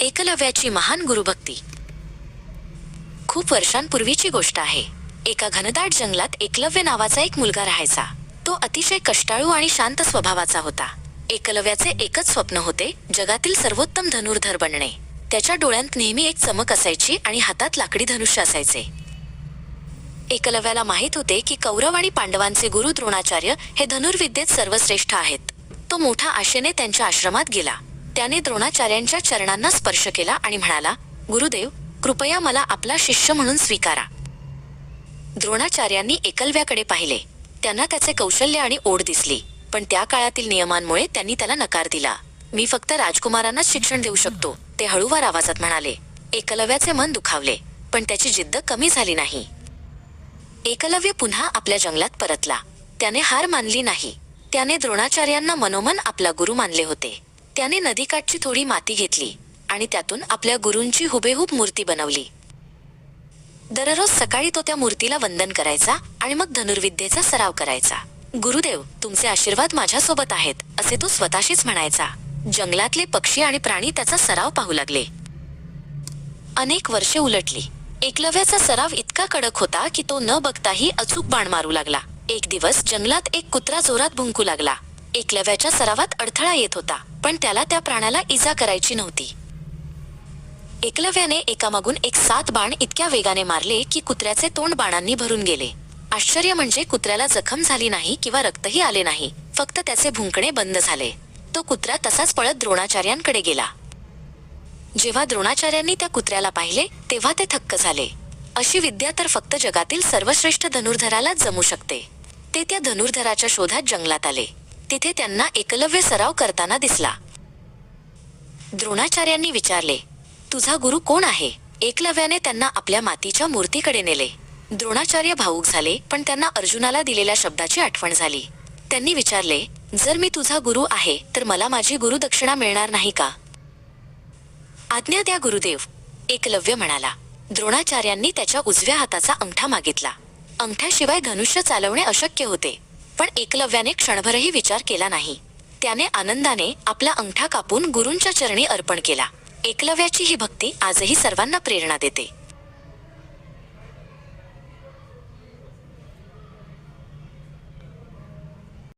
एकलव्याची महान गुरुभक्ती. खूप वर्षांपूर्वीची गोष्ट आहे. एका घनदाट जंगलात एकलव्य नावाचा एक मुलगा राहायचा. तो अतिशय कष्टाळू आणि शांत स्वभावाचा होता. एकलव्याचे एकच स्वप्न होते, जगातील सर्वोत्तम धनुर्धर बनणे. त्याच्या डोळ्यात नेहमी एक चमक असायची आणि हातात लाकडी धनुष्य असायचे. एकलव्याला माहित होते की कौरव आणि पांडवांचे गुरु द्रोणाचार्य हे धनुर्विद्येत सर्वश्रेष्ठ आहेत. तो मोठ्या आशेने त्यांच्या आश्रमात गेला. त्याने द्रोणाचार्यांच्या चरणांना स्पर्श केला आणि म्हणाला, गुरुदेव, कृपया मला आपला शिष्य म्हणून स्वीकारा. द्रोणाचार्यांनी एकलव्याकडे पाहिले. त्यांना त्याचे कौशल्य आणि ओढ दिसली, पण त्या काळातील नियमांमुळे त्यांनी त्याला नकार दिला. मी फक्त राजकुमारांनाच शिक्षण देऊ शकतो, ते हळूवार आवाजात म्हणाले. एकलव्याचे मन दुखावले, पण त्याची जिद्द कमी झाली नाही. एकलव्य पुन्हा आपल्या जंगलात परतला. त्याने हार मानली नाही. त्याने द्रोणाचार्यांना मनोमन आपला गुरु मानले होते. त्याने नदीकाठची थोडी माती घेतली आणि त्यातून आपल्या गुरूंची हुबेहूब मूर्ती बनवली. दररोज सकाळी तो त्या मूर्तीला वंदन करायचा आणि मग धनुर्विद्येचा सराव करायचा. गुरुदेव, तुमचे आशीर्वाद माझ्यासोबत आहेत, असे तो स्वतःशीच म्हणायचा. जंगलातले पक्षी आणि प्राणी त्याचा सराव पाहू लागले. अनेक वर्षे उलटली. एकलव्याचा सराव इतका कडक होता की तो न बघताही अचूक बाण मारू लागला. एक दिवस जंगलात एक कुत्रा जोरात भुंकू लागला. एकलव्याच्या सरावात अडथळा येत होता, पण त्याला त्या प्राण्याला इजा करायची नव्हती. एकलव्याने एकामागून एक 7 बाण इतक्या वेगाने मारले की कुत्र्याचे तोंड बाणांनी भरून गेले. आश्चर्य म्हणजे कुत्र्याला जखम झाली नाही किंवा रक्तही आले नाही, फक्त त्याचे भुंकणे बंद झाले. तो कुत्रा तसाच पळत द्रोणाचार्यांकडे गेला. जेव्हा द्रोणाचार्यांनी त्या कुत्र्याला पाहिले तेव्हा ते थक्क झाले. अशी विद्या तर फक्त जगातील सर्वश्रेष्ठ धनुर्धरालाच जमू शकते. ते त्या धनुर्धराच्या शोधात जंगलात आले. तिथे त्यांना एकलव्य सराव करताना दिसला. द्रोणाचार्यांनी विचारले, तुझा गुरु कोण आहे? एकलव्याने त्यांना आपल्या मातीच्या मूर्तीकडे नेले. द्रोणाचार्य भावूक झाले, पण त्यांना अर्जुनाला दिलेल्या शब्दाची आठवण झाली. त्यांनी विचारले, जर मी तुझा गुरु आहे तर मला माझी गुरुदक्षिणा मिळणार नाही का? आज्ञा द्या गुरुदेव, एकलव्य म्हणाला. द्रोणाचार्यांनी त्याच्या उजव्या हाताचा अंगठा मागितला. अंगठ्याशिवाय धनुष्य चालवणे अशक्य होते, पण एकलव्याने क्षणभरही विचार केला नाही. त्याने आनंदाने आपला अंगठा कापून गुरूंच्या चरणी अर्पण केला. एकलव्याची ही भक्ती आजही सर्वांना प्रेरणा देते.